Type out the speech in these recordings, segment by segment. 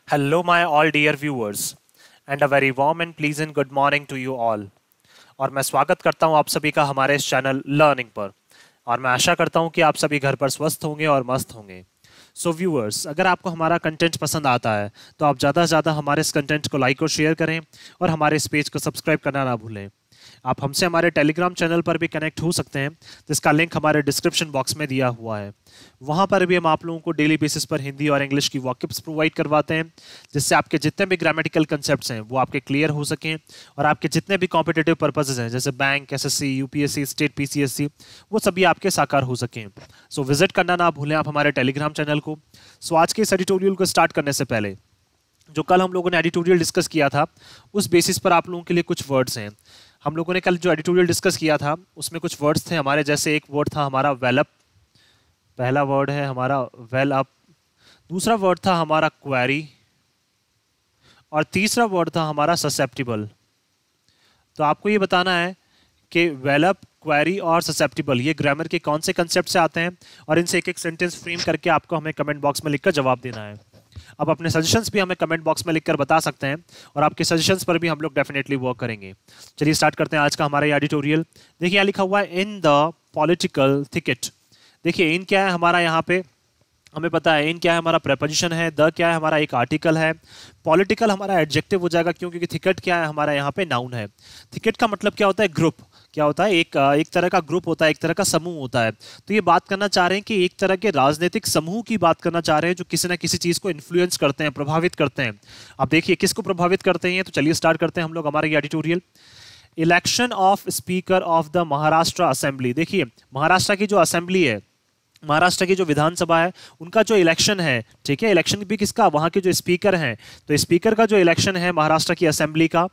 Hello, my all dear viewers, and a very warm and pleasant good morning to you all. और मैं स्वागत करता हूं आप सभी का हमारे इस चैनल लर्निंग पर। और मैं आशा करता हूं कि आप सभी घर पर स्वस्थ होंगे और मस्त होंगे। सो व्यूअर्स, अगर आपको हमारा कंटेंट पसंद आता है तो आप ज़्यादा से ज़्यादा हमारे इस कंटेंट को लाइक और शेयर करें और हमारे इस पेज को सब्सक्राइब करना ना भूलें। आप हमसे हमारे टेलीग्राम चैनल पर भी कनेक्ट हो सकते हैं, जिसका लिंक हमारे डिस्क्रिप्शन बॉक्स में दिया हुआ है। वहाँ पर भी हम आप लोगों को डेली बेसिस पर हिंदी और इंग्लिश की वॉकअप्स प्रोवाइड करवाते हैं, जिससे आपके जितने भी ग्रामेटिकल कंसेप्ट्स हैं वो आपके क्लियर हो सकें और आपके जितने भी कॉम्पिटिटिव पर्पसेस हैं जैसे bank, SSC, UPSC, state PCSC, वो सभी आपके साकार हो सकें। सो विजिट करना ना भूलें आप हमारे टेलीग्राम चैनल को। सो आज के इस एडिटोरियल को स्टार्ट करने से पहले जो कल हम लोगों ने एडिटोरियल डिस्कस किया था, उस बेसिस पर आप लोगों के लिए कुछ वर्ड्स हैं। हम लोगों ने कल जो एडिटोरियल डिस्कस किया था उसमें कुछ वर्ड्स थे हमारे, जैसे एक वर्ड था हमारा वेल अप, पहला वर्ड है हमारा वेल अप, दूसरा वर्ड था हमारा क्वेरी और तीसरा वर्ड था हमारा ससेप्टिबल। तो आपको ये बताना है कि वेल अप, क्वेरी और ससेप्टिबल ये ग्रामर के कौन से कंसेप्ट से आते हैं और इनसे एक एक सेंटेंस फ्रेम करके आपको हमें कमेंट बॉक्स में लिखकर जवाब देना है। आप अपने सजेशंस भी हमें कमेंट बॉक्स में लिखकर बता सकते हैं और आपके सजेशंस पर भी हम लोग डेफिनेटली वर्क करेंगे। चलिए स्टार्ट करते हैं आज का हमारा ये एडिटोरियल। देखिए यहाँ लिखा हुआ है इन द पॉलिटिकल थिकेट। देखिए इन क्या है हमारा, यहाँ पे हमें पता है इन क्या है हमारा प्रेपोजिशन है, द क्या है हमारा एक आर्टिकल है, पॉलिटिकल हमारा एडजेक्टिव हो जाएगा क्योंकि थिकेट क्या है हमारा यहाँ पे नाउन है। थिकेट का मतलब क्या होता है? ग्रुप। क्या होता है? एक तरह का ग्रुप होता है, एक तरह का समूह होता है। तो ये बात करना चाह रहे हैं कि एक तरह के राजनीतिक समूह की बात करना चाह रहे हैं जो किसी ना किसी चीज को इन्फ्लुएंस करते हैं, प्रभावित करते हैं। अब देखिए किसको प्रभावित करते हैं, तो चलिए स्टार्ट करते हैं हम लोग हमारा ये editorial. Election of speaker of the Maharashtra assembly. देखिए महाराष्ट्र की जो असेंबली है, महाराष्ट्र की जो विधानसभा है, उनका जो इलेक्शन है, ठीक है, इलेक्शन भी किसका? वहां के जो स्पीकर हैं। तो स्पीकर का जो इलेक्शन है महाराष्ट्र की असेंबली का,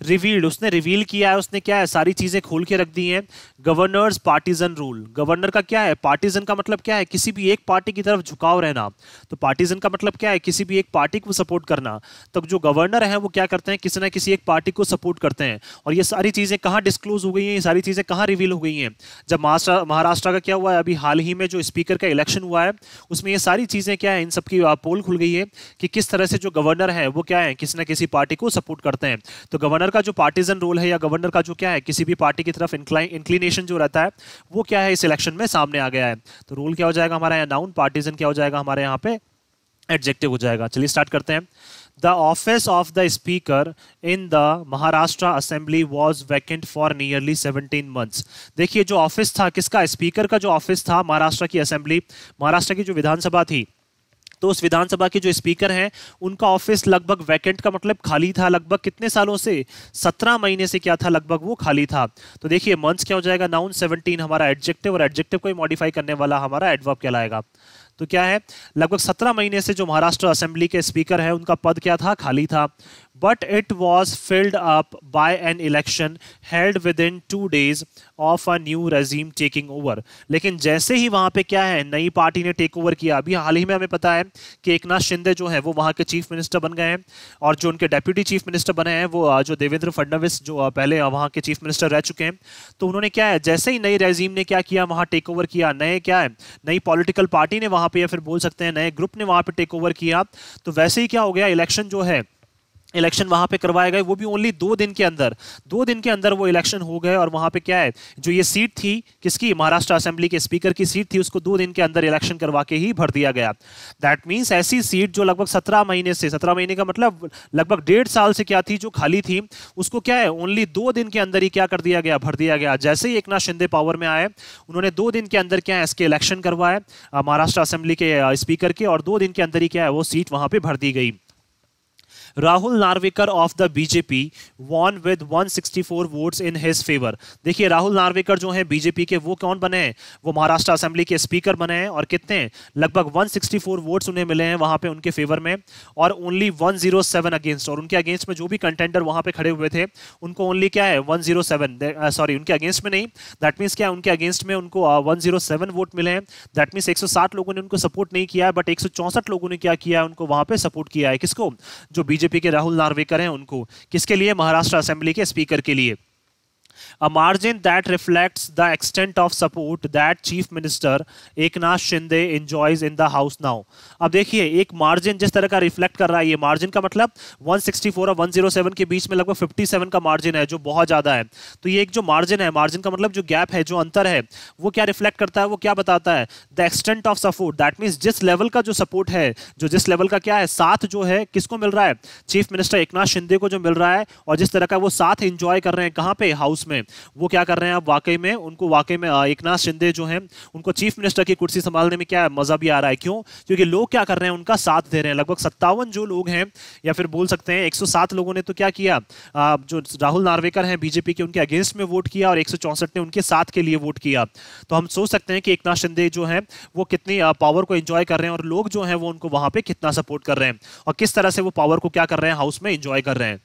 रिवील्ड, उसने रिवील किया है, उसने क्या है सारी चीजें खोल के रख दी हैं। Governors partisan rule. गवर्नर का क्या है? पार्टीजन का मतलब क्या है? किसी भी एक पार्टी की तरफ झुकाव रहना। तो पार्टीजन का मतलब क्या है? किसी भी एक पार्टी को सपोर्ट करना। तो जो गवर्नर है वो क्या करते हैं? किसी ना किसी एक पार्टी को सपोर्ट करते हैं। और ये सारी चीजें कहाँ डिस्क्लोज हो गई हैं? ये सारी चीजें कहाँ रिवील हो गई हैं? जब महाराष्ट्र का क्या हुआ है, अभी हाल ही में जो स्पीकर का इलेक्शन हुआ है उसमें ये सारी चीजें क्या है, इन सबकी पोल खुल गई है कि किस तरह से जो गवर्नर है वो क्या है, किसी ना किसी पार्टी को सपोर्ट करते हैं। तो गवर्नर का जो पार्टीजन रोल है या गवर्नर का जो क्या है किसी भी पार्टी की तरफ इंक्लिनेशन जो रहता है वो क्या है इस इलेक्शन में सामने आ गया है। तो रोल क्या हो जाएगा हमारा यहाँ नाउन, पार्टीजन क्या हो जाएगा हमारे यहाँ पे एडजेक्टिव हो जाएगा। चलिए स्टार्ट करते हैं। The office of the speaker in the Maharashtra Assembly was vacant for nearly 17 months. देखिए जो ऑफिस था किसका? स्पीकर का जो ऑफिस था महाराष्ट्र की असेंबली, महाराष्ट्र की जो विधानसभा थी, तो उस विधानसभा के जो स्पीकर हैं उनका ऑफिस लगभग वैकेंट का मतलब खाली था। लगभग कितने सालों से? 17 महीने से क्या था लगभग वो खाली था। तो देखिए मंथ्स क्या हो जाएगा नाउन, 17 हमारा एडजेक्टिव और एडजेक्टिव को ही मॉडिफाई करने वाला हमारा एडवर्ब कहलाएगा। तो क्या है, लगभग 17 महीने से जो महाराष्ट्र असेंबली के स्पीकर है उनका पद क्या था? खाली था। But it was filled up by an election held with in 2 days of a new regime taking over. लेकिन जैसे ही वहां पे क्या है नई पार्टी ने टेक ओवर किया, अभी हाल ही में हमें पता है कि एकनाथ शिंदे जो है वो वहां के चीफ मिनिस्टर बन गए हैं और जो उनके डेप्यूटी चीफ मिनिस्टर बने हैं वो जो देवेंद्र फडणवीस जो पहले वहां के चीफ मिनिस्टर रह चुके हैं। तो उन्होंने क्या है, जैसे ही नई रेजिम ने क्या किया वहां टेक ओवर किया, नए क्या है नई पॉलिटिकल पार्टी ने वहां पे या फिर बोल सकते हैं नए ग्रुप ने वहां पे टेक ओवर किया, तो वैसे ही क्या हो गया, इलेक्शन जो है इलेक्शन वहां पे करवाए गए, वो भी ओनली 2 दिन के अंदर। 2 दिन के अंदर वो इलेक्शन हो गए और वहां पे क्या है जो ये सीट थी किसकी, महाराष्ट्र असेंबली के स्पीकर की सीट थी, उसको 2 दिन के अंदर इलेक्शन करवा के ही भर दिया गया। दैट मींस ऐसी सीट जो लगभग 17 महीने से, 17 महीने का मतलब लगभग 1.5 साल से क्या थी जो खाली थी, उसको क्या है ओनली 2 दिन के अंदर ही क्या कर दिया गया, भर दिया गया। जैसे ही एकनाथ शिंदे पावर में आए उन्होंने 2 दिन के अंदर क्या है इसके इलेक्शन करवाए महाराष्ट्र असेंबली के स्पीकर के, और 2 दिन के अंदर ही क्या है वो सीट वहां पे भर दी गई। Rahul Narwekar of the BJP won with 164 votes in his favour. देखिए राहुल नार्वेकर जो हैं बीजेपी के, वो कौन बने हैं, वो महाराष्ट्र असेंबली के स्पीकर बने हैं और कितने लगभग 164 वोट्स उन्हें मिले हैं वहां पे उनके फेवर में, और ओनली 107 अगेंस्ट, और उनके अगेंस्ट में जो भी कंटेंडर वहां पे खड़े हुए थे उनको ओनली क्या है 107, सॉरी उनके अगेंस्ट में नहीं, दैट मीन्स क्या उनके अगेंस्ट में उनको 107 वोट मिले हैं। दैट मीन्स 160 लोगों ने उनको सपोर्ट नहीं किया है, बट 164 लोगों ने क्या किया है उनको वहां पे सपोर्ट किया है। किसको? जो बीजेपी के राहुल नार्वेकर हैं उनको। किसके लिए? महाराष्ट्र असेंबली के स्पीकर के लिए। A margin that reflects the extent of support that Chief Minister Eknath Shinde enjoys in the House now. अब देखिए एक मार्जिन जिस तरह का रिफ्लेक्ट कर रहा है, ये मार्जिन का मतलब 164 और 107 के बीच में लगभग 57 का मार्जिन है, जो बहुत ज्यादा है। तो ये एक जो मार्जिन है, मार्जिन का मतलब जो गैप है, जो अंतर है, वो क्या रिफ्लेक्ट करता है, वो क्या बताता है? The extent of support, that means जिस लेवल का जो सपोर्ट है, जो जिस लेवल का क्या है साथ जो है, किसको मिल रहा है? चीफ मिनिस्टर एकनाथ शिंदे को जो मिल रहा है, और जिस तरह का वो साथ एंजॉय कर रहे हैं कहां पे? हाउस में। वो क्या कर रहे हैं अब वाकई में, उनको वाकई में एकनाथ शिंदे जो हैं उनको चीफ मिनिस्टर की कुर्सी संभालने में क्या है मजा भी आ रहा है। क्यों? क्योंकि लोग क्या कर रहे हैं, उनका साथ दे रहे हैं। लगभग 57 जो लोग हैं, या फिर बोल सकते हैं 107 लोगों ने तो क्या किया, जो राहुल नार्वेकर हैं बीजेपी के, उनके अगेंस्ट में वोट किया, और 164 ने उनके साथ के लिए वोट किया। तो हम सोच सकते हैं कि एकनाथ शिंदे जो है वो कितनी पावर को एंजॉय कर रहे हैं, और लोग जो हैं वो उनको वहां पे कितना सपोर्ट कर रहे हैं, और किस तरह से वो पावर को क्या कर रहे हैं, हाउस में एंजॉय कर रहे हैं।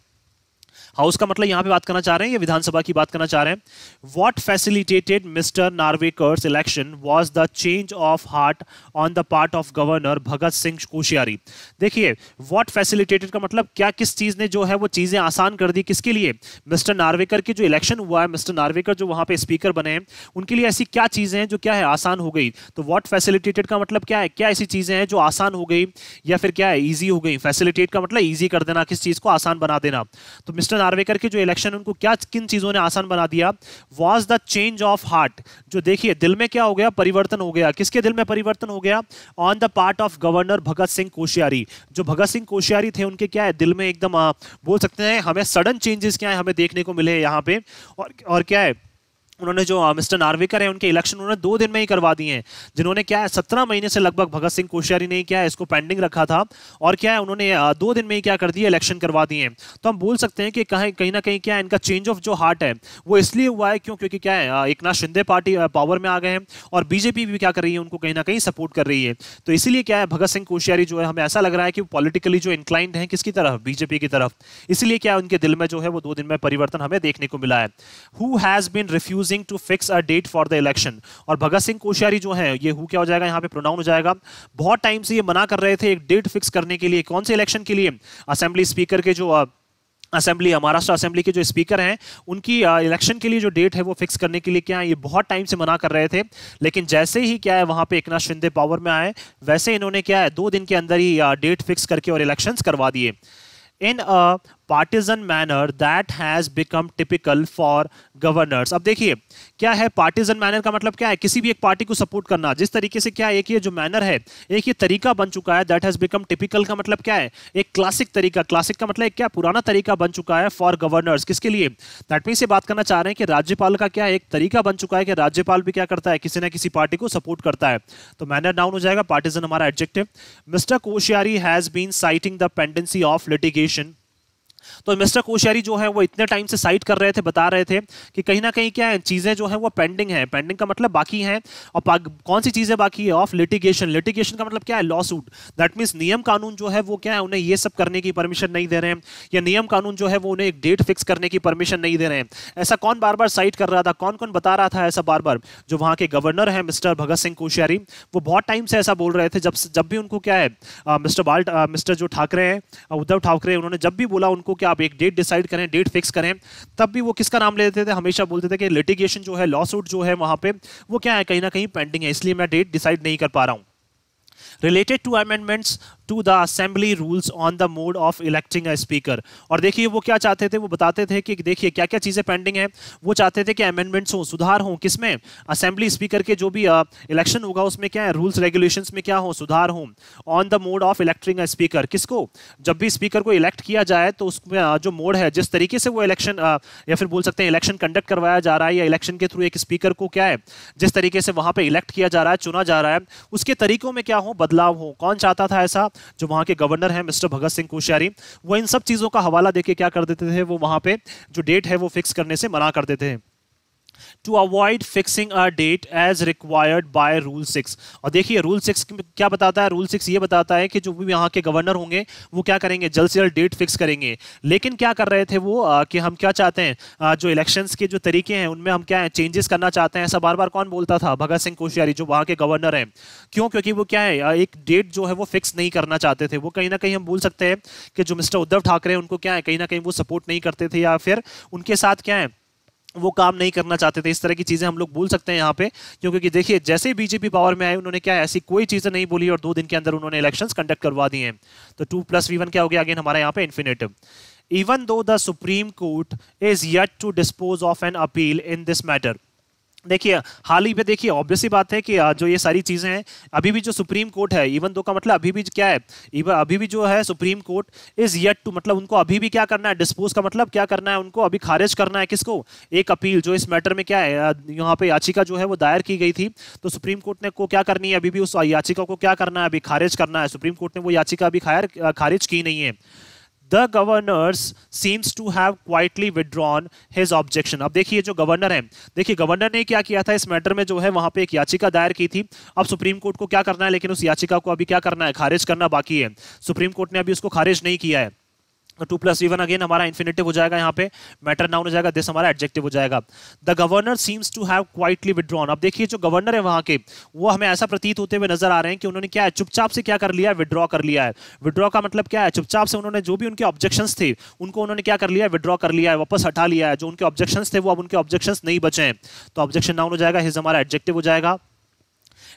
हाउस का मतलब यहां पे बात करना चाह रहे हैं, या विधानसभा की बात करना चाह रहे हैं? What facilitated mister Narvekar's election was the change of heart on the part of governor Bhagat Singh Koshyari. देखिए व्हाट फैसिलिटेटेड का मतलब क्या, किस चीज ने जो है वो चीजें आसान कर दी, किसके लिए? मिस्टर नार्वेकर की जो इलेक्शन हुआ है, मिस्टर नार्वेकर जो वहां पे स्पीकर बने हैं, उनके लिए ऐसी क्या चीजें हैं जो क्या है आसान हो गई। तो व्हाट फैसिलिटेटेड का मतलब क्या है, क्या ऐसी चीजें हैं जो आसान हो गई, या फिर क्या है ईजी हो गई। फैसिलिटेट का मतलब ईजी कर देना, किस चीज को आसान बना देना। तो मिस्टर नार्वेकर के जो इलेक्शन, उनको क्या किन चीजों ने आसान बना दिया? Was the change of heart, जो देखिए दिल में क्या हो गया, परिवर्तन हो गया। किसके दिल में परिवर्तन हो गया? On the part of governor Bhagat Singh Koshyari. जो भगत सिंह कोश्यारी थे, उनके क्या है दिल में एकदम बोल सकते हैं हमें सडन चेंजेस क्या है हमें देखने को मिले यहाँ पे। और क्या है, उन्होंने जो मिस्टर नार्वेकर है उनके इलेक्शन उन्होंने 2 दिन में ही करवा दिए हैं, जिन्होंने क्या है 17 महीने से लगभग भगत सिंह कोश्यारी ने क्या है इसको पेंडिंग रखा था, और क्या है उन्होंने 2 दिन में ही क्या कर दिया, इलेक्शन करवा दिए हैं। तो हम बोल सकते हैं कि कहीं ना कहीं क्या है इनका चेंज ऑफ जो हार्ट है वो इसलिए हुआ है क्यों, क्योंकि क्या है एकनाथ शिंदे पार्टी पावर में आ गए हैं, और बीजेपी भी क्या कर रही है, उनको कहीं ना कहीं सपोर्ट कर रही है। तो इसीलिए क्या है भगत सिंह कोश्यारी जो है, हमें ऐसा लग रहा है कि पॉलिटिकली जो इंक्लाइंड है किसकी तरफ, बीजेपी की तरफ। इसलिए क्या उनके दिल में जो है वो 2 दिन में परिवर्तन हमें देखने को मिला है। Who has been refusing to fix a date for the election, और भगत सिंह कोश्यारी जो है, ये हु क्या हो जाएगा यहाँ पे, प्रोनाउन हो जाएगा। बहुत टाइम से ये मना कर रहे थे एक डेट फिक्स करने के लिए। कौन से इलेक्शन के लिए? असेंबली स्पीकर के जो असेंबली, महाराष्ट्र असेंबली के जो स्पीकर हैं, उनकी इलेक्शन के लिए जो डेट है वो फिक्स करने के लिए क्या है ये बहुत टाइम से मना कर रहे थे। लेकिन जैसे ही क्या है वहां पे एकनाथ शिंदे पावर में आए, वैसे इन्होंने क्या है 2 दिन के अंदर ही डेट फिक्स करके और इलेक्शंस करवा दिए। In a partisan manner that has become typical for governors. अब देखिए क्या है पार्टिजन मैनर का मतलब, क्या है किसी भी एक पार्टी को सपोर्ट करना। जिस तरीके से क्या है एक ये जो मैनर है, एक ये तरीका बन चुका है, दैट हैज बिकम टिपिकल का मतलब क्या है, एक क्लासिक तरीका। क्लासिक का मतलब एक क्या, पुराना तरीका बन चुका है फॉर गवर्नर्स। किसके लिए? दैट मींस ये बात करना चाह रहे हैं कि राज्यपाल का क्या है एक तरीका बन चुका है कि राज्यपाल भी क्या करता है, किसी ना किसी पार्टी को सपोर्ट करता है। तो मैनर नाउन हो जाएगा, पार्टिजन हमारा adjective. Mister Koshyari has been citing the pendency of litigation. तो मिस्टर कोश्यारी जो है वो इतने टाइम से साइट कर रहे थे, बता रहे थे कि कहीं ना कहीं क्या है चीजें जो है वो पेंडिंग है। पेंडिंग का मतलब बाकी है, और कौन सी चीजें बाकी है? Of litigation. लिटिगेशन का मतलब क्या है? Law suit. दैट मींस नियम कानून जो है वो क्या है उन्हें ये सब करने की परमिशन नहीं दे रहे हैं, या नियम कानून जो है वो उन्हें एक डेट फिक्स करने की परमिशन नहीं दे रहे हैं। ऐसा कौन बार बार साइट कर रहा था, कौन कौन बता रहा था ऐसा बार बार? जो वहां के गवर्नर है मिस्टर भगत सिंह कोश्यारी, वो बहुत टाइम से ऐसा बोल रहे थे। जब भी उनको क्या है मिस्टर जो ठाकरे हैं, उद्धव ठाकरे, उन्होंने जब भी बोला उनको क्या आप एक डेट डिसाइड करें, डेट फिक्स करें, तब भी वो किसका नाम लेते थे? हमेशा बोलते थे कि लिटिगेशन जो है, लॉ सूट जो है वहां पे वो क्या है कहीं ना कहीं पेंडिंग है, इसलिए मैं डेट डिसाइड नहीं कर पा रहा हूं। related to amendments to the assembly rules on the mode of electing a speaker। और देखिए वो क्या चाहते थे, वो बताते थे कि देखिए क्या क्या चीजें पेंडिंग है। वो चाहते थे कि अमेंडमेंट्स हो, सुधार हो, किसमें? असेंबली स्पीकर के जो भी इलेक्शन होगा उसमें क्या है रूल्स रेगुलेशंस में क्या हो, सुधार हो। On the mode of electing a speaker, किसको? जब भी स्पीकर को इलेक्ट किया जाए तो उसमें जो मोड है, जिस तरीके से वो इलेक्शन या फिर बोल सकते हैं इलेक्शन कंडक्ट करवाया जा रहा है, या इलेक्शन के थ्रू एक स्पीकर को क्या है जिस तरीके से वहां पे इलेक्ट किया जा रहा है, चुना जा रहा है, उसके तरीकों में क्या हो, बदलाव हो। कौन चाहता था ऐसा? जो वहां के गवर्नर हैं मिस्टर भगत सिंह कोश्यारी, वो इन सब चीजों का हवाला देके क्या कर देते थे, वो वहां पे जो डेट है वो फिक्स करने से मना कर देते थे। To avoid fixing a date as required by rule 6। और देखिए रूल 6 क्या बताता है? रूल 6 ये बताता है कि जो भी यहाँ के गवर्नर होंगे वो क्या करेंगे, जल्द से जल्द डेट फिक्स करेंगे। लेकिन क्या कर रहे थे वो कि हम क्या चाहते हैं, जो इलेक्शंस के जो तरीके हैं उनमें हम क्या है चेंजेस करना चाहते हैं। ऐसा बार बार कौन बोलता था? भगत सिंह कोश्यारी, जो वहाँ के गवर्नर हैं। क्यों? क्योंकि वो क्या है एक डेट जो है वो फिक्स नहीं करना चाहते थे। वो कहीं ना कहीं हम बोल सकते हैं कि जो मिस्टर उद्धव ठाकरे उनको क्या है कहीं ना कहीं वो सपोर्ट नहीं करते थे, या फिर उनके साथ क्या है वो काम नहीं करना चाहते थे। इस तरह की चीजें हम लोग बोल सकते हैं यहाँ पे, क्योंकि देखिए जैसे ही बीजेपी पावर में आए उन्होंने क्या ऐसी कोई चीजें नहीं बोली और 2 दिन के अंदर उन्होंने इलेक्शंस कंडक्ट करवा दिए हैं। तो 2+V1 क्या हो गया अगेन हमारा यहाँ पे infinitive. Even though the Supreme Court is yet to dispose of an appeal in this matter. देखिए हाल ही पे देखिए ऑब्वियस सी बात है कि जो ये सारी चीजें हैं, अभी भी जो सुप्रीम कोर्ट है, इवन दो का मतलब अभी भी क्या है, अभी भी जो है Supreme Court is yet to, मतलब उनको अभी भी क्या करना है, डिस्पोज का मतलब क्या करना है, उनको अभी खारिज करना है किसको, एक अपील जो इस मैटर में क्या है, यहाँ पे याचिका जो है वो दायर की गई थी। तो सुप्रीम कोर्ट ने को क्या करनी है, अभी भी उस याचिका को क्या करना है, अभी खारिज करना है। सुप्रीम कोर्ट ने वो याचिका अभी खारिज की नहीं है। The governor seems to have quietly withdrawn his objection। अब देखिए जो गवर्नर है, देखिए गवर्नर ने क्या किया था इस मैटर में, जो है वहां पे एक याचिका दायर की थी। अब सुप्रीम कोर्ट को क्या करना है, लेकिन उस याचिका को अभी क्या करना है, खारिज करना बाकी है। सुप्रीम कोर्ट ने अभी उसको खारिज नहीं किया है। 2+V1 अगेन हमारा इन्फिनिटिव हो जाएगा, यहाँ पे मैटर नाउन हो जाएगा, दिस हमारा एडजेक्टिव हो जाएगा। The governor seems to have quietly withdrawn. अब देखिए जो गवर्नर है वहां के, वो हमें ऐसा प्रतीत होते हुए नजर आ रहे हैं कि उन्होंने क्या है, चुपचाप से क्या कर लिया है, विड्रॉ कर लिया है। विड्रॉ का मतलब क्या है, चुपचाप से उन्होंने जो भी उनके ऑब्जेक्शंस थे उनको उन्होंने क्या कर लिया है, विड्रॉ कर लिया है, वापस हटा लिया है। जो उनके ऑब्जेक्शंस थे वो अब उनके ऑब्जेक्शंस नहीं बचे हैं। तो ऑब्जेक्शन नाउन हो जाएगा, हिज हमारा एडजेक्टिव हो जाएगा।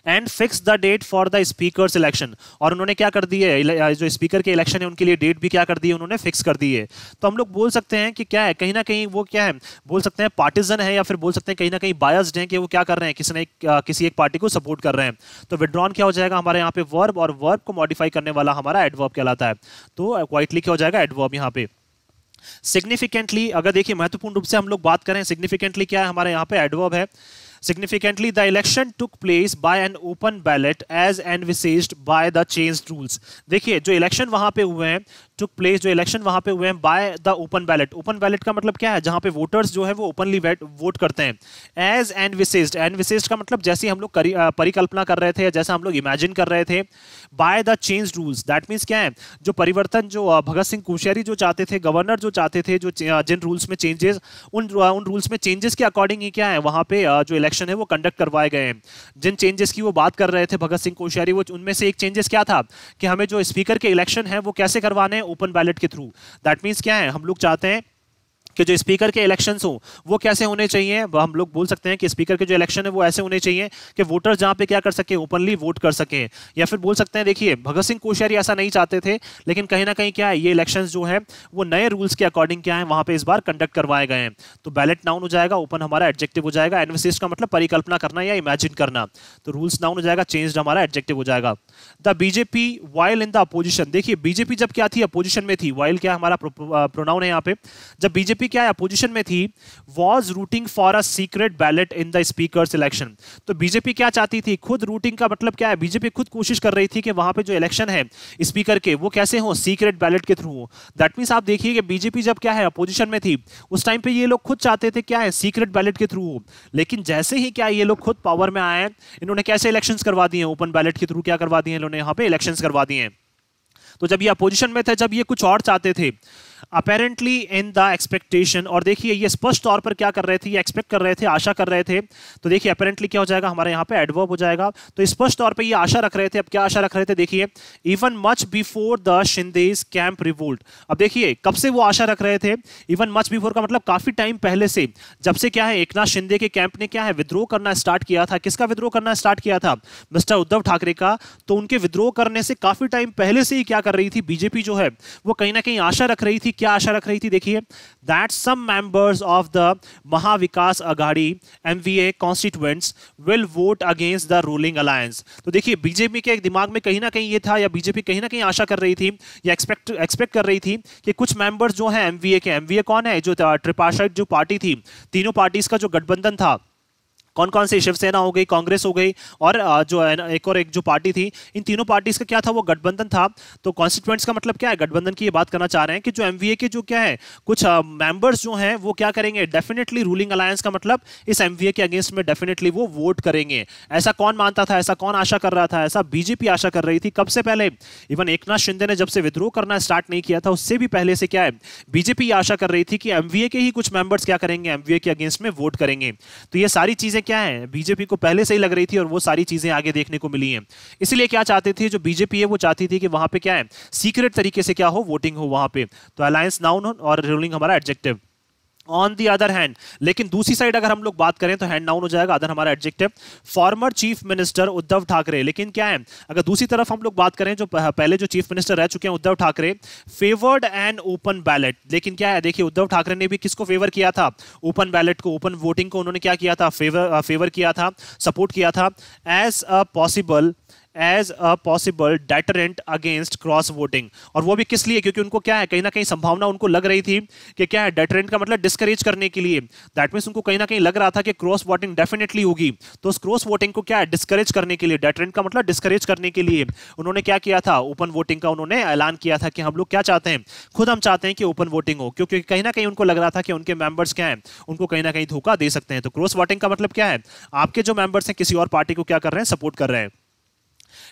And fix the date for the speaker's election. और उन्होंने क्या कर दी है, जो स्पीकर के इलेक्शन है उनके लिए डेट भी क्या कर दी है, उन्होंने फिक्स कर दी है। तो हम लोग बोल सकते हैं कि क्या है, कहीं ना कहीं वो क्या है, बोल सकते हैं पार्टिजन है, या फिर बोल सकते हैं कहीं ना कहीं बायस्ड है, कि वो क्या कर रहे हैं, किसी एक पार्टी को सपोर्ट कर रहे हैं। तो विड्रॉन क्या हो जाएगा हमारे यहाँ पे, वर्ब, और वर्ब को मॉडिफाई करने वाला हमारा एडवर्ब कहलाता है। तो क्वाइटली क्या हो जाएगा, एडवर्ब यहाँ पे। सिग्निफिकेंटली, अगर देखिए महत्वपूर्ण रूप से हम लोग बात करें, सिग्निफिकेंटली क्या है हमारे यहाँ पे, एडवर्ब है। Significantly, the election took place by an open ballot as envisaged by the changed rules। देखिए जो इलेक्शन वहां पे हुए हैं, took place, जो इलेक्शन वहां पे हुए हैं by the open ballot। open ballot का मतलब क्या है, जहां पे वोटर्स जो है वो ओपनली वोट करते हैं। as envisaged, envisaged का मतलब जैसे हम लोग परिकल्पना कर रहे थे, या जैसा हम लोग इमेजिन कर रहे थे। by the changed rules, that means क्या है, जो परिवर्तन, जो भगत सिंह कोश्यारी जो चाहते थे, गवर्नर जो चाहते थे, जो जिन रूल्स में चेंजेस, उन रूल्स में चेंजेस के अकॉर्डिंग ही क्या है वहां पे जो इलेक्शन है वो कंडक्ट करवाए गए हैं। जिन चेंजेस की वो बात कर रहे थे भगत सिंह कोश्यारी, वो उनमें से एक चेंजेस क्या था, कि हमें जो स्पीकर के इलेक्शन है वो कैसे करवाने हैं, ओपन बैलेट के थ्रू। दैट मींस क्या है, हम लोग चाहते हैं कि जो स्पीकर के इलेक्शंस हो वो कैसे होने चाहिए। हम लोग बोल सकते हैं कि स्पीकर के जो इलेक्शन है वो ऐसे होने चाहिए कि वोटर्स जहां पे क्या कर सके, ओपनली वोट कर सके। या फिर बोल सकते हैं, देखिए भगत सिंह कोश्यारी ऐसा नहीं चाहते थे, लेकिन कहीं ना कहीं क्या है, ये इलेक्शंस जो है वो नए रूल्स के अकॉर्डिंग क्या है वहां पे इस बार कंडक्ट करवाए गए हैं। तो बैलेट नाउन हो जाएगा, ओपन हमारा एडजेक्टिव हो जाएगा। एनविसिस्ट का मतलब परिकल्पना करना या इमेजिन करना। तो रूल्स नाउन हो जाएगा, चेंज्ड हमारा एडजेक्टिव हो जाएगा। The BJP while in the opposition. देखिए बीजेपी जब क्या थी, अपोजिशन में थी। वाइल क्या हमारा प्रोनाउन है यहाँ पे। जब बीजेपी क्या है, अपोजिशन में थी, was rooting for a secret ballot in the speaker's election. तो बीजेपी क्या चाहती थी, खुद रूटिंग का मतलब क्या है, बीजेपी खुद कोशिश कर रही थी कि वहां पे जो इलेक्शन है स्पीकर के वो कैसे हो, सीक्रेट बैलेट के थ्रू हो। दैट मींस आप देखिए कि बीजेपी जब क्या है अपोजिशन में थी, उस टाइम पे ये लोग खुद चाहते थे क्या है, सीक्रेट बैलेट के थ्रू हो। लेकिन जैसे ही क्या ये लोग खुद पावर में आए, इन्होंने कैसे इलेक्शंस करवा दिए, ओपन बैलेट के थ्रू क्या करवा दिए इन्होंने, यहाँ पे इलेक्शंस करवा दिए। तो जब ये अपोजिशन में थे, जब ये कुछ और चाहते थे, अपेरेंटली इन द एक्सपेक्टेशन, और देखिए ये स्पष्ट तौर पर क्या कर रहे थे, ये एक्सपेक्ट कर रहे थे, आशा कर रहे थे। तो देखिए अपेरेंटली क्या हो जाएगा हमारे यहाँ पे, एडवर्ब हो जाएगा। तो स्पष्ट तौर पे ये आशा रख रहे थे। अब क्या आशा रख रहे थे, देखिए even much before the Shinde's camp revolt. अब देखिए कब से वो आशा रख रहे थे, इवन मच बिफोर का मतलब काफी टाइम पहले से, जब से क्या है एकनाथ शिंदे के कैंप ने क्या है विद्रोह करना स्टार्ट किया था। किसका विद्रोह करना स्टार्ट किया था, मिस्टर उद्धव ठाकरे का। तो उनके विद्रोह करने से काफी टाइम पहले से ही क्या कर रही थी बीजेपी जो है, वो कहीं ना कहीं आशा रख रही थी। क्या आशा रख रही थी, देखिए that some members of the Mahavikas Aghadi MVA constituents will vote against the ruling alliance। तो देखिए बीजेपी के एक दिमाग में कहीं ना कहीं ये था, या बीजेपी कहीं ना कहीं आशा कर रही थी, या एक्सपेक्ट कर रही थी कि कुछ मेंबर्स जो हैं MVA के, MVA कौन है, जो ट्रिपार्टाइट जो पार्टी थी, तीनों पार्टीज का जो गठबंधन था, कौन कौन सी, शिवसेना हो गई, कांग्रेस हो गई, और जो एक जो पार्टी थी, इन तीनों पार्टीज का क्या था, वो गठबंधन था। तो कॉन्स्टिट्यूएंट्स का मतलब क्या है, गठबंधन की ये बात करना चाह रहे हैं कि जो एमवीए के जो क्या है कुछ मेंबर्स जो हैं वो क्या करेंगे, डेफिनेटली रूलिंग अलायंस का मतलब इस एमवीए के अगेंस्ट में डेफिनेटली वो वोट करेंगे। ऐसा कौन मानता था, ऐसा कौन आशा कर रहा था, ऐसा बीजेपी आशा कर रही थी। कब से पहले, इवन एकनाथ शिंदे ने जब से विद्रोह करना स्टार्ट नहीं किया था उससे भी पहले से क्या है बीजेपी आशा कर रही थी कि एमवीए के ही कुछ मेंबर्स क्या करेंगे, एमवीए के अगेंस्ट में वोट करेंगे। तो ये सारी चीजें क्या है बीजेपी को पहले से ही लग रही थी, और वो सारी चीजें आगे देखने को मिली हैं। इसलिए क्या चाहते थे जो बीजेपी है, वो चाहती थी कि वहां पे क्या है सीक्रेट तरीके से क्या हो, वोटिंग हो वहां पे। तो अलायंस नाउन और रूलिंग हमारा adjective. On the other hand, लेकिन दूसरी साइड अगर हम लोग बात करें तो हैंड नाउन हो जाएगा, अदर हमारा adjective. Former chief minister Uddhav Thackeray, लेकिन क्या है अगर दूसरी तरफ हम लोग बात करें जो पहले जो चीफ मिनिस्टर रह चुके हैं Uddhav Thackeray, favoured an open ballot, लेकिन क्या है देखिए उद्धव ठाकरे ने भी किसको फेवर किया था, ओपन बैलेट को, ओपन वोटिंग को उन्होंने क्या किया था, फेवर किया था, सपोर्ट किया था, as a possible deterrent against cross voting. और वो भी किस लिए, क्योंकि उनको क्या है कहीं ना कहीं संभावना उनको लग रही थी कि क्या है डेटरेंट का मतलब डिस्करेज करने के लिए, दैट मींस उनको कहीं ना कहीं लग रहा था कि क्रॉस वोटिंग डेफिनेटली होगी, तो उस क्रॉस वोटिंग को क्या है डिस्करेज करने के लिए, डेटरेंट का मतलब डिस्करेज करने के लिए उन्होंने क्या किया था, ओपन वोटिंग का उन्होंने ऐलान किया था कि हम लोग क्या चाहते हैं, खुद हम चाहते हैं कि ओपन वोटिंग हो, क्योंकि कहीं ना कहीं उनको लग रहा था कि उनके मेंबर्स क्या है उनको कहीं ना कहीं धोखा दे सकते हैं। तो क्रॉस वोटिंग का मतलब क्या है, आपके जो मेंबर्स हैं किसी और पार्टी को क्या कर रहे हैं, सपोर्ट कर रहे हैं।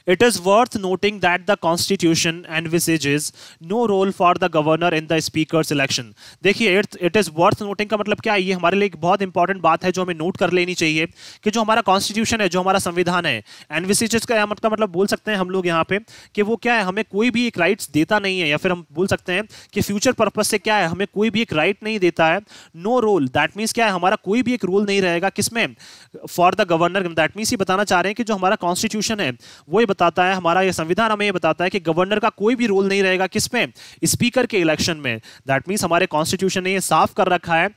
It is worth noting that the Constitution envisages no role for the governor in the speaker's election. देखिए it is worth noting का मतलब क्या है, ये हमारे लिए एक बहुत इंपॉर्टेंट बात है जो हमें नोट कर लेनी चाहिए कि जो हमारा कॉन्स्टिट्यूशन है, जो हमारा संविधान है, एनविसेजेस का मतलब बोल सकते हैं हम लोग यहाँ पे कि वो क्या है हमें कोई भी एक राइट्स देता नहीं है, या फिर हम बोल सकते हैं कि फ्यूचर पर्पज से क्या है हमें कोई भी एक राइट नहीं देता है। नो रोल दैट मीन्स क्या है हमारा कोई भी एक रोल नहीं रहेगा किसमें, for the governor. That means ये बताना चाह रहे हैं कि जो हमारा कॉन्स्टिट्यूशन है वो ये बताता है, हमारा ये संविधान हमें ये बताता है कि गवर्नर का कोई भी रोल नहीं रहेगा किसमें, स्पीकर के इलेक्शन में। दैट मींस हमारे कॉन्स्टिट्यूशन ने ये साफ कर रखा है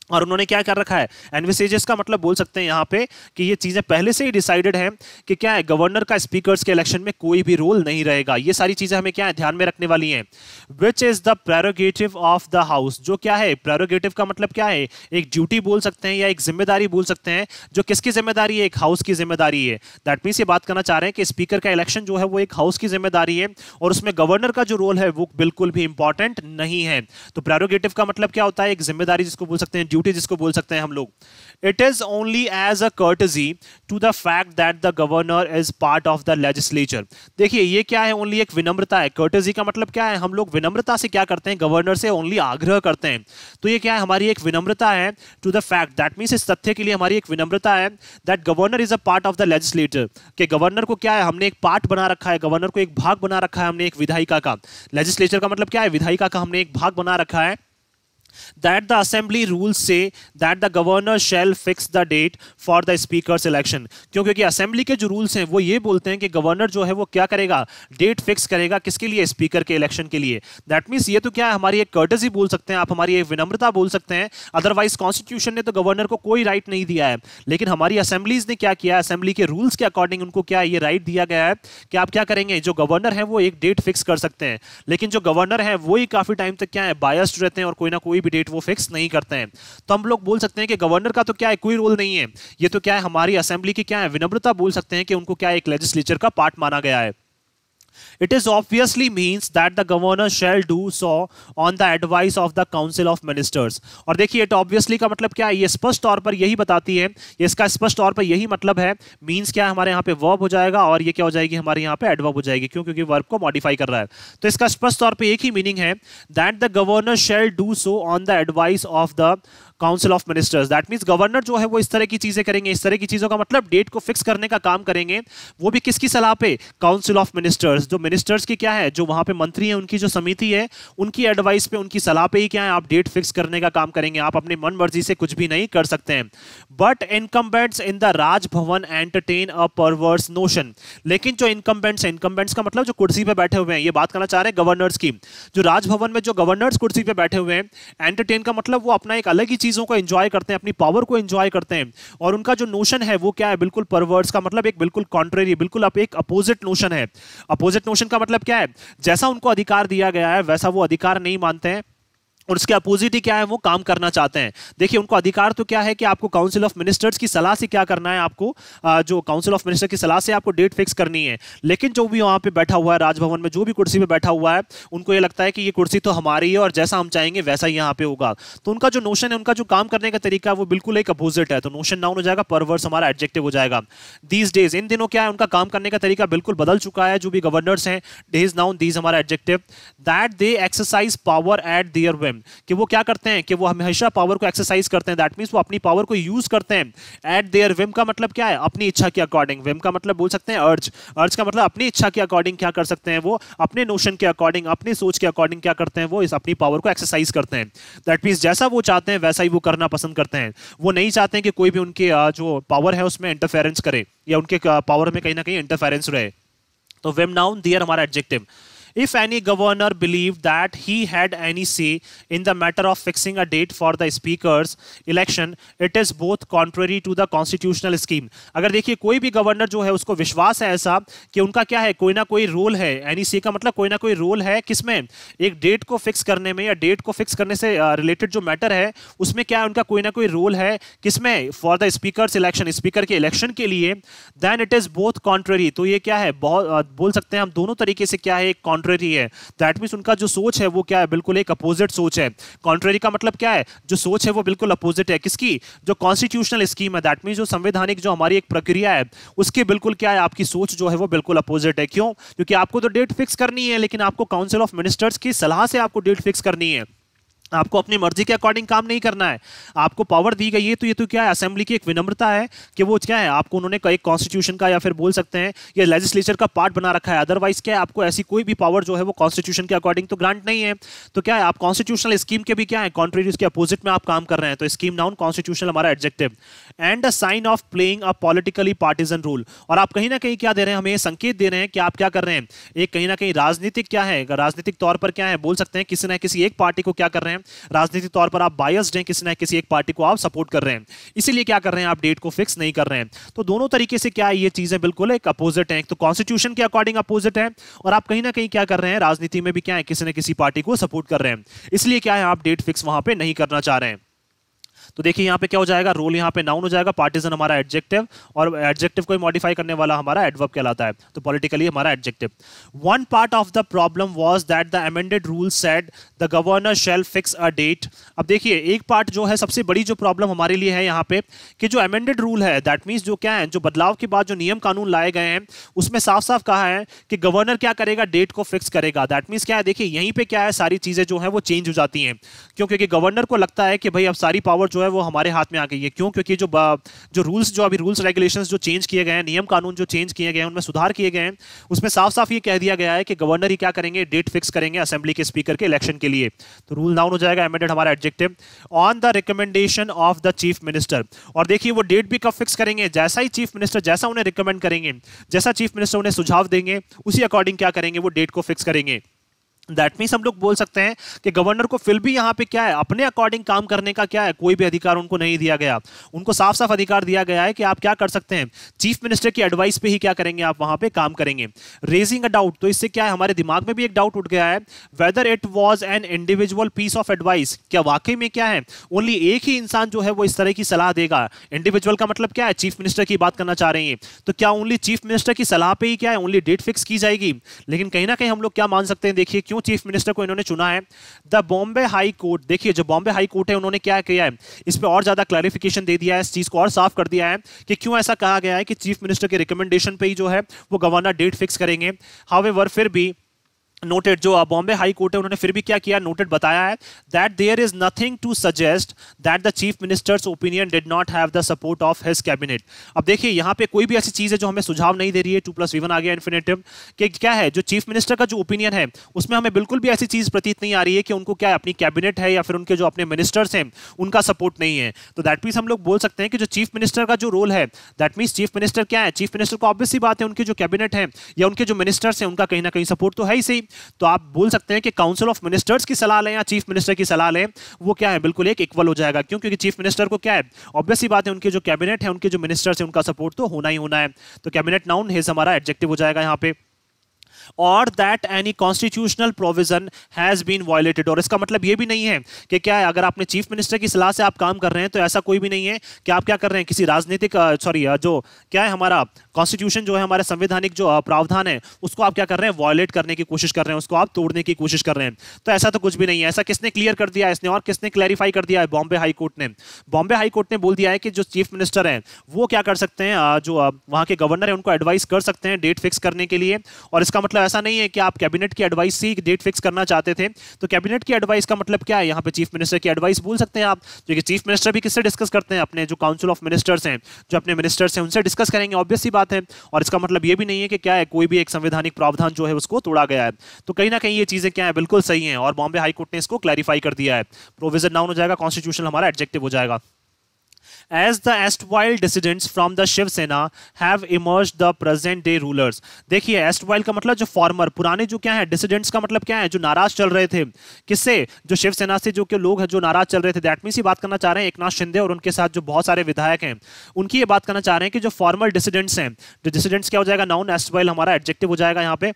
और उन्होंने क्या कर रखा है, एनविसेजेस का मतलब बोल सकते हैं यहाँ पे कि ये चीजें पहले से ही डिसाइडेड है कि क्या है गवर्नर का स्पीकर्स के इलेक्शन में कोई भी रोल नहीं रहेगा। ये सारी चीजें हमें क्या है ध्यान में रखने वाली हैं। Which is the prerogative of the house, जो क्या है प्रेरोगेटिव का मतलब क्या है, एक ड्यूटी बोल सकते हैं या एक जिम्मेदारी बोल सकते हैं, जो किसकी जिम्मेदारी है, एक हाउस की जिम्मेदारी है। दैट मीन्स ये बात करना चाह रहे हैं कि स्पीकर का इलेक्शन जो है वो एक हाउस की जिम्मेदारी है और उसमें गवर्नर का जो रोल है वो बिल्कुल भी इंपॉर्टेंट नहीं है। तो प्रेरोगेटिव का मतलब क्या होता है, एक जिम्मेदारी जिसको बोल सकते हैं, ड्यूटी जिसको बोल सकते हैं हम लोग। It is only as a courtesy to the fact that the governor is part of the legislature. देखिए ये क्या है, ओनली एक विनम्रता है। कर्टजी का मतलब क्या है, हम लोग विनम्रता से क्या करते हैं, गवर्नर से ओनली आग्रह करते हैं। तो ये क्या है, हमारी एक विनम्रता है to the fact, that means इस तथ्य के लिए हमारी एक विनम्रता है that governor is a part of the legislature, कि गवर्नर को क्या है हमने एक पार्ट बना रखा है, गवर्नर को एक भाग बना रखा है हमने एक विधायिका का। लेजिस्लेचर का मतलब क्या है, विधायिका का हमने एक भाग बना रखा है। That the assembly rules say that the governor shall fix the date for the speaker's election। क्योंकि असेंबली के जो रूल्स हैं वो ये बोलते हैं कि गवर्नर जो है वो क्या करेगा, डेट फिक्स करेगा किसके लिए, स्पीकर के इलेक्शन के लिए। दैट मींस ये तो क्या है हमारी एक कर्टसी बोल सकते हैं आप, हमारी एक विनम्रता बोल सकते हैं। अदरवाइज कॉन्स्टिट्यूशन ने तो गवर्नर को कोई राइट नहीं दिया है, लेकिन हमारी असेंबलीज ने क्या किया, असेंबली के रूल्स के अकॉर्डिंग उनको क्या ये राइट दिया गया है कि आप क्या करेंगे, जो गवर्नर है वो एक डेट फिक्स कर सकते हैं, लेकिन जो गवर्नर है वो ही काफी टाइम तक क्या है बायस्ड रहते हैं और कोई ना कोई भी डेट वो फिक्स नहीं करते हैं। तो हम लोग बोल सकते हैं कि गवर्नर का तो क्या है कोई रोल नहीं है, ये तो क्या है हमारी असेंबली की क्या है विनम्रता बोल सकते हैं कि उनको क्या एक लेजिस्लेचर का पार्ट माना गया है। It is obviously means that the governor shall do so on the advice of the council of ministers। और देखिए it obviously का मतलब क्या है, ये स्पष्ट तौर पर यही बताती है, ये इसका स्पष्ट तौर पर यही मतलब है। मींस क्या है हमारे यहाँ पे वर्ब हो जाएगा और ये क्या हो जाएगी हमारे यहाँ पे एडवर्ब हो जाएगी, क्यों, क्योंकि वर्ब को मॉडिफाई कर रहा है। तो इसका स्पष्ट तौर पे एक ही मीनिंग है, that the governor shall do so on the advice of the council of ministers. That means governor जो है वो इस तरह की चीजें करेंगे, इस तरह की चीजों का मतलब डेट को फिक्स करने का काम करेंगे, वो भी किसकी सलाह पे, काउंसिल ऑफ मिनिस्टर्स। जो मिनिस्टर्स की क्या है, जो वहां पे मंत्री है उनकी जो समिति है उनकी एडवाइस पे, उनकी सलाह पे ही क्या है आप डेट फिक्स करने का काम करेंगे। आप अपनी मन मर्जी से कुछ भी नहीं कर सकते हैं। But incumbents in the Raj Bhavan entertain a परवर्स notion. लेकिन जो इनकम्बेंट्स है, इनकम्बेंट्स का मतलब जो कुर्सी पे बैठे हुए हैं, ये बात करना चाह रहे हैं गवर्नर्स की। जो राजभवन में जो गवर्नर्स कुर्सी पे बैठे हुए हैं, एंटरटेन का मतलब वो अपना एक अलग ही चीजों को एंजॉय करते हैं, अपनी पावर को एंजॉय करते हैं, और उनका जो नोशन है वो क्या है, बिल्कुल परवर्स का मतलब एक बिल्कुल कॉन्ट्रेरी, बिल्कुल एक अपोजिट नोशन है। अपोजिट नोशन का मतलब क्या है, जैसा उनको अधिकार दिया गया है वैसा वो अधिकार नहीं मानते हैं और उसके अपोजिट ही क्या है वो काम करना चाहते हैं। देखिए उनको अधिकार तो क्या है कि आपको काउंसिल ऑफ मिनिस्टर्स की सलाह से क्या करना है, आपको जो काउंसिल ऑफ मिनिस्टर की सलाह से आपको डेट फिक्स करनी है। लेकिन जो भी वहां पे बैठा हुआ है राजभवन में, जो भी कुर्सी पे बैठा हुआ है, उनको ये लगता है कि ये कुर्सी तो हमारी है और जैसा हम चाहेंगे वैसा ही यहाँ पे होगा। तो उनका जो नोशन है, उनका जो काम करने का तरीका है वो बिल्कुल एक अपोजिट है। तो नोशन नाउन हो जाएगा, परवर्स हमारा एडजेक्टिव हो जाएगा। दीज डेज, इन दिनों क्या है उनका काम करने का तरीका बिल्कुल बदल चुका है। जो भी गवर्नर्स हैं, डेज नाउन, दीज हमारा adjective. That they exercise power eight there Vim. कि वो क्या करते हैं कि वो हमेशा पावर को एक्सरसाइज करते हैं, दैट मींस वो अपनी पावर को यूज करते हैं एट देयर विम का मतलब क्या है, अपनी इच्छा के अकॉर्डिंग। विम का मतलब बोल सकते हैं अर्ज, अर्ज का मतलब अपनी इच्छा के अकॉर्डिंग क्या कर सकते हैं, वो अपने नोशन के अकॉर्डिंग, अपनी सोच के अकॉर्डिंग क्या करते हैं, वो इस अपनी पावर को एक्सरसाइज करते हैं। दैट मींस जैसा वो चाहते हैं वैसा ही वो करना पसंद करते हैं। वो नहीं चाहते हैं कि कोई भी उनके जो पावर है उसमें इंटरफेरेंस करे या उनके पावर में कहीं ना कहीं इंटरफेरेंस रहे। तो विम नाउन दियर हमारा adjective. If any governor believed that he had any say in the matter of fixing a date for the speaker's election, it is both contrary to the constitutional scheme. अगर देखिए कोई भी governor जो है उसको विश्वास है ऐसा कि उनका क्या है, कोई ना कोई रोल है, एनी से का मतलब कोई ना कोई रोल है किसमें, एक डेट को फिक्स करने में या डेट को फिक्स करने से रिलेटेड जो मैटर है उसमें क्या है, उनका कोई ना कोई रोल है किसमें, for the speaker's election, speaker के इलेक्शन के लिए, then it is both contrary. तो ये क्या है, बहुत बोल सकते हैं हम दोनों तरीके से क्या है, एक कॉन्ट्ररी है। दैट मींस उनका जो सोच है वो क्या है, बिल्कुल एक अपोजिट सोच है। कॉन्ट्ररी का मतलब क्या है, जो सोच है वो बिल्कुल अपोजिट है किसकी, जो कॉन्स्टिट्यूशनल स्कीम है, दैट मींस जो संवैधानिक जो हमारी एक प्रक्रिया है उसके बिल्कुल क्या है, आपकी सोच जो है वो बिल्कुल अपोजिट है। क्यों, क्योंकि आपको तो डेट फिक्स करनी है लेकिन आपको काउंसिल ऑफ मिनिस्टर्स की सलाह से आपको डेट फिक्स करनी है, आपको अपनी मर्जी के अकॉर्डिंग काम नहीं करना है। आपको पावर दी गई है तो ये तो क्या है, असेंबली की एक विनम्रता है कि वो क्या है, आपको उन्होंने एक कॉन्स्टिट्यूशन का या फिर बोल सकते हैं ये लेजिस्लेचर का पार्ट बना रखा है। अदरवाइज क्या है, आपको ऐसी कोई भी पावर जो है वो कॉन्स्टिट्यूशन के अकॉर्डिंग तो ग्रांट नहीं है। तो क्या है, आप कॉन्स्टिट्यूशनल स्कीम के भी क्या है, कॉन्ट्रेरी, उसके अपोजिट में आप काम कर रहे हैं। तो स्कीम नाउन, कॉन्स्टिट्यूशनल हमारा adjective. And a sign of playing a politically partisan role. और आप कहीं ना कहीं क्या दे रहे हैं, हमें संकेत दे रहे हैं कि आप क्या कर रहे हैं, एक कहीं ना कहीं राजनीतिक क्या है, राजनीतिक तौर पर क्या है, बोल सकते हैं किसी ना किसी एक पार्टी को क्या कर रहे हैं, राजनीतिक तौर पर आप बायस्ड हैं, किसी ना किसी एक पार्टी को आप सपोर्ट कर रहे हैं, इसीलिए क्या कर रहे हैं, आप डेट को फिक्स नहीं कर रहे हैं। तो दोनों तरीके से क्या है, ये चीजें बिल्कुल एक अपोजिट हैं। तो कॉन्स्टिट्यूशन के अकॉर्डिंग अपोजिट है और आप कहीं ना कहीं क्या कर रहे हैं, राजनीति में भी क्या है, किसी ना किसी पार्टी को सपोर्ट कर रहे हैं, इसलिए क्या है, आप डेट फिक्स वहां पे नहीं करना चाह रहे हैं। तो देखिए यहाँ पे क्या हो जाएगा, रोल यहाँ पे नाउन हो जाएगा, पार्टीजन हमारा एडजेक्टिव, और एडजेक्टिव को मॉडिफाई करने वाला हमारा एडवर्ब कहलाता है। तो पॉलिटिकली हमारा adjective. One part of the problem was that the amended rule said the governor shall fix a date. अब देखिए एक पार्ट जो है, सबसे बड़ी जो प्रॉब्लम हमारे लिए है यहाँ पे, कि जो अमेंडेड रूल है, दैट मीन्स जो क्या है, जो बदलाव के बाद जो नियम कानून लाए गए हैं उसमें साफ साफ कहा है कि गवर्नर क्या करेगा, डेट को फिक्स करेगा। दैट मीन्स क्या है, देखिए यहीं पे क्या है, सारी चीजें जो है वो चेंज हो जाती हैं। क्यों, क्योंकि गवर्नर को लगता है कि भाई अब सारी पावर जो है वो हमारे हाथ में आ गई है। क्यों, क्योंकि जो रूल्स, जो अभी रूल्स रेगुलेशंस जो चेंज किए गए हैं, नियम कानून जो चेंज किए गए हैं, उनमें सुधार किए गए हैं, उसमें साफ साफ ये कह दिया गया है कि गवर्नर ही क्या करेंगे, डेट फिक्स करेंगे असेंबली के स्पीकर के इलेक्शन के लिए। तो रूल नाउन हो जाएगा, अमेंडेड हमारा adjective. On the recommendation of the chief minister. और देखिए वो डेट भी कब फिक्स करेंगे, जैसा ही चीफ मिनिस्टर, जैसा उन्हें रिकमेंड करेंगे, जैसा चीफ मिनिस्टर उन्हें सुझाव देंगे उसी अकॉर्डिंग क्या करेंगे, वो डेट को फिक्स करेंगे। दैट मीन्स हम लोग बोल सकते हैं कि गवर्नर को फिर भी यहाँ पे क्या है, अपने अकॉर्डिंग काम करने का क्या है, कोई भी अधिकार उनको नहीं दिया गया। उनको साफ साफ अधिकार दिया गया है कि आप क्या कर सकते हैं, चीफ मिनिस्टर की एडवाइस पे ही क्या करेंगे, आप वहां पे काम करेंगे। रेजिंग अ डाउट, तो इससे क्या है, हमारे दिमाग में भी एक डाउट उठ गया है, whether it was an individual piece of advice. क्या वाकई में क्या है, ओनली एक ही इंसान जो है वो इस तरह की सलाह देगा। इंडिविजुअल का मतलब क्या है, चीफ मिनिस्टर की बात करना चाह रहे हैं, तो क्या ओनली चीफ मिनिस्टर की सलाह पे ही क्या है, ओनली डेट फिक्स की जाएगी। लेकिन कहीं ना कहीं हम लोग क्या मान सकते हैं, देखिए क्यों चीफ मिनिस्टर को इन्होंने चुना है। द बॉम्बे हाई कोर्ट, देखिए जो बॉम्बे हाई कोर्ट है उन्होंने क्या किया है, इस पे और ज्यादा क्लैरिफिकेशन दे दिया है, इस चीज को और साफ कर दिया है कि क्यों ऐसा कहा गया है कि चीफ मिनिस्टर के रिकमेंडेशन पे ही जो है वो गवर्नर डेट फिक्स करेंगे। हाउएवर फिर भी नोटेड, जो बॉम्बे हाई कोर्ट है उन्होंने फिर भी क्या किया, नोटेड बताया है that there is nothing to suggest that the chief minister's opinion did not have the support of his cabinet. अब देखिए यहाँ पे कोई भी ऐसी चीज है जो हमें सुझाव नहीं दे रही है, 2+V1 आ गया इन्फिनेटिव, कि क्या है, जो चीफ मिनिस्टर का जो ओपिनियन है उसमें हमें बिल्कुल भी ऐसी चीज प्रतीत नहीं आ रही है कि उनको क्या है, अपनी कैबिनेट है या फिर उनके जो अपने मिनिस्टर्स हैं उनका सपोर्ट नहीं है। तो दैट मीन्स हम लोग बोल सकते हैं कि जो चीफ मिनिस्टर का जो रोल है, दैट मीन्स चीफ मिनिस्टर क्या है, चीफ मिनिस्टर को ऑब्वियस सी बात है उनके जो कैबिनेट है या उनके जो मिनिस्टर्स हैं उनका कहीं ना कहीं सपोर्ट तो है ही सही। तो आप बोल सकते हैं कि काउंसिल ऑफ मिनिस्टर्स की सलाह लें या चीफ मिनिस्टर की सलाह लें, वो क्या है, बिल्कुल एक इक्वल हो जाएगा। क्यों, क्योंकि चीफ मिनिस्टर को क्या है, ऑब्वियस सी बात है उनके जो कैबिनेट है, उनके जो मिनिस्टर्स हैं उनका सपोर्ट तो होना ही होना है। तो कैबिनेट नाउन हिज हमारा एडजेक्टिव हो जाएगा यहाँ पे। और that any constitutional provision has been violated. और इसका मतलब ये भी नहीं है कि क्या है, अगर आपने चीफ मिनिस्टर की सलाह से आप काम कर रहे हैं तो ऐसा कोई भी नहीं है कि आप क्या कर रहे हैं, किसी राजनीतिक जो क्या है हमारा कॉन्स्टिट्यूशन जो है, हमारा संवैधानिक जो प्रावधान है उसको आप क्या कर रहे हैं, वायलेट करने की कोशिश कर रहे हैं, उसको आप तोड़ने की कोशिश कर रहे हैं। तो ऐसा तो कुछ भी नहीं है। ऐसा किसने क्लियर कर दिया है इसने, और किसने क्लैरिफाई कर दिया है, बॉम्बे हाई कोर्ट ने। बॉम्बे हाई कोर्ट ने बोल दिया है कि जो चीफ मिनिस्टर हैं वो क्या कर सकते हैं, जो वहां के गवर्नर है उनको एडवाइस कर सकते हैं डेट फिक्स करने के लिए। और इसका मतलब ऐसा नहीं है कि आप कैबिनेट की एडवाइस से डेट फिक्स करना चाहते थे। तो कैबिनेट की एडवाइस का मतलब क्या है, यहाँ पे चीफ मिनिस्टर की एडवाइस बोल सकते हैं आप, जो कि चीफ मिनिस्टर भी किससे डिस्कस करते हैं, अपने जो काउंसिल ऑफ मिनिस्टर्स हैं, जो अपने मिनिस्टर्स हैं उनसे डिस्कस करेंगे, ऑब्वियस सी बात है। और इसका मतलब ये भी नहीं है कि क्या है कोई भी एक संवैधानिक प्रावधान जो है उसको तोड़ा गया है। तो कहीं ना कहीं ये चीजें क्या है बिल्कुल सही है, और बॉम्बे हाई कोर्ट ने इसको क्लैरिफाई कर दिया है। प्रोविजन नाउन हो जाएगा, कॉन्स्टिट्यूशन हमारा एडजेक्टिव हो जाएगा। As the erstwhile dissidents from the Shiv Sena have emerged the present day rulers। देखिए erstwhile का मतलब जो फॉर्मर, पुराने जो क्या है, डिसिडेंट्स का मतलब क्या है, जो नाराज चल रहे थे, किससे, जो शिवसेना से जो के लोग हैं जो नाराज चल रहे थे, दैट मींस ही बात करना चाह रहे हैं एकनाथ शिंदे और उनके साथ जो बहुत सारे विधायक हैं, उनकी ये बात करना चाह रहे हैं कि जो फॉर्मल डिसिडेंट्स हैं, जो डिसिडेंट्स क्या हो जाएगा, नाउन, erstwhile हमारा एडजेक्टिव हो जाएगा यहाँ पे,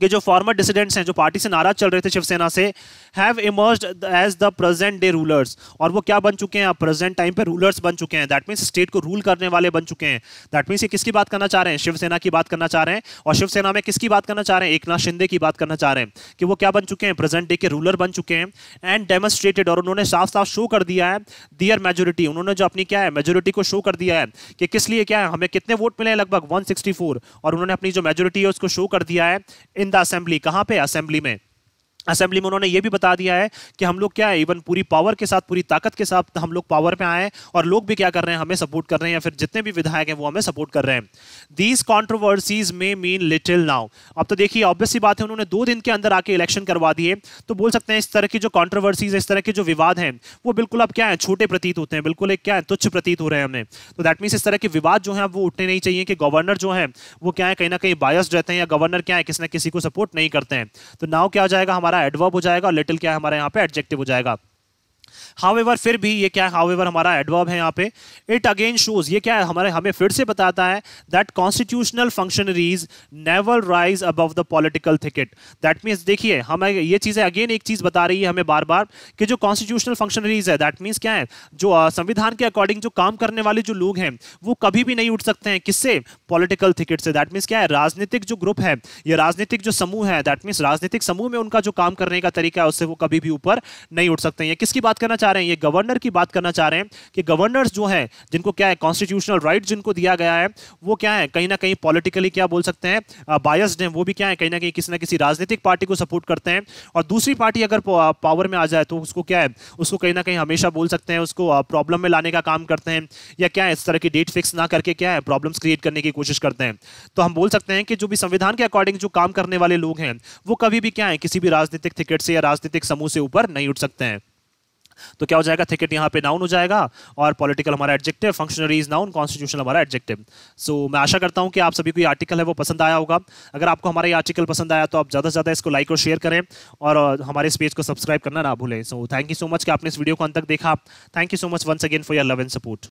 कि जो फॉर्मर डिसिडेंट्स हैं, जो पार्टी से नाराज चल रहे थे शिवसेना से, have emerged as the present day rulers, और वो क्या बन चुके हैं, प्रेजेंट टाइम पे रूलर्स बन चुके हैं, दैट मींस स्टेट को रूल करने वाले बन चुके हैं। दैट मींस ये किसकी बात करना चाह रहे हैं, शिवसेना की बात करना चाह रहे हैं। और शिवसेना में किसकी बात करना चाह रहे हैं, एकनाथ शिंदे की बात करना चाह रहे हैं कि वो क्या बन चुके हैं, प्रेजेंट डे के रूलर बन चुके हैं। एंड डेमोन्स्ट्रेटेड, और उन्होंने साफ साफ शो कर दिया है, दियर मेजोरिटी, उन्होंने जो अपनी क्या है मेजोरिटी को शो कर दिया है कि किस लिए क्या है, हमें कितने वोट मिले हैं, लगभग 164, और उन्होंने अपनी जो मेजोरिटी है उसको शो कर दिया है इन द असेंबली। कहां पे, असेंबली में। असेंबली में उन्होंने ये भी बता दिया है कि हम लोग क्या है, इवन पूरी पावर के साथ, पूरी ताकत के साथ हम लोग पावर पे आए हैं, और लोग भी क्या कर रहे हैं, हमें सपोर्ट कर रहे हैं, या फिर जितने भी विधायक हैं वो हमें सपोर्ट कर रहे हैं। दीज कॉन्ट्रोवर्सीज में मीन लिटिल नाउ। अब तो देखिए ऑब्वियस सी बात है, उन्होंने 2 दिन के अंदर आके इलेक्शन करवा दिए, तो बोल सकते हैं इस तरह की जो कॉन्ट्रोवर्सीज, इस तरह के जो विवाद हैं, वो बिल्कुल अब क्या है, छोटे प्रतीत होते हैं, बिल्कुल एक क्या है, तुच्छ प्रतीत हो रहे हैं हमें। तो दैट मीन्स इस तरह के विवाद जो है वो उठने नहीं चाहिए कि गवर्नर जो है वो क्या है, कहीं ना कहीं बायस्ड रहते हैं, या गवर्नर क्या है, किसी ना किसी को सपोर्ट नहीं करते हैं। तो नाउ क्या हो जाएगा, हमारा एडवर्ब हो जाएगा, लिटिल क्या है हमारे यहाँ पे एडजेक्टिव हो जाएगा। हाउएवर, फिर भी ये क्या है, हाउएवर हमारा एडवर्ब है यहाँ पे। इट अगेन शोज, ये क्या है, हमें फिर से बताता है that constitutional functionaries never rise above the political thicket. That means देखिए हमें ये चीजें अगेन एक चीज बता रही है हमें बार बार कि जो कॉन्स्टिट्यूशनल फंक्शनरीज है, दैट मींस क्या है, जो संविधान के अकॉर्डिंग जो काम करने वाले जो लोग हैं वो कभी भी नहीं उठ सकते हैं, किससे, पॉलिटिकल थिकेट से। दैट मींस क्या है, राजनीतिक जो ग्रुप है, ये राजनीतिक जो समूह है, दैट मींस राजनीतिक समूह में उनका जो काम करने का तरीका है उससे वो कभी भी ऊपर नहीं उठ सकते हैं। ये किसकी बात करना चाह रहे हैं, ये गवर्नर की बात करना चाह रहे हैं कि गवर्नर्स जो हैं, जिनको क्या है कॉन्स्टिट्यूशनल राइट जिनको दिया गया है, वो क्या है कहीं ना कहीं पॉलिटिकली क्या बोल सकते हैं, बायस्ड हैं, वो भी क्या है कहीं ना किसी राजनीतिक पार्टी को सपोर्ट करते हैं। और दूसरी पार्टी अगर पावर में आ जाए तो उसको क्या है, उसको कहीं ना कहीं हमेशा बोल सकते हैं, उसको प्रॉब्लम में लाने का काम करते हैं, या क्या है इस तरह की डेट फिक्स ना करके क्या है प्रॉब्लम्स क्रिएट करने की कोशिश करते हैं। तो हम बोल सकते हैं कि जो भी संविधान के अकॉर्डिंग जो काम करने वाले लोग हैं वो कभी भी क्या है किसी भी राजनीतिक थिकेट से या राजनीतिक समूह से ऊपर नहीं उठ सकते हैं। तो क्या हो जाएगा, थिकेट यहाँ पे नाउन हो जाएगा, और पॉलिटिकल हमारा एडजेक्टिव, फंक्शनरीज नाउन, कॉन्स्टिट्यूशनल हमारा एडजेक्टिव। सो मैं आशा करता हूँ कि आप सभी को ये आर्टिकल है वो पसंद आया होगा। अगर आपको हमारा ये आर्टिकल पसंद आया तो आप ज़्यादा से ज़्यादा इसको लाइक और शेयर करें, और हमारे इस पेज को सब्सक्राइब करना ना भूलें। So thank you so much कि आपने इस वीडियो को अंत तक देखा। Thank you so much once again for your love and support.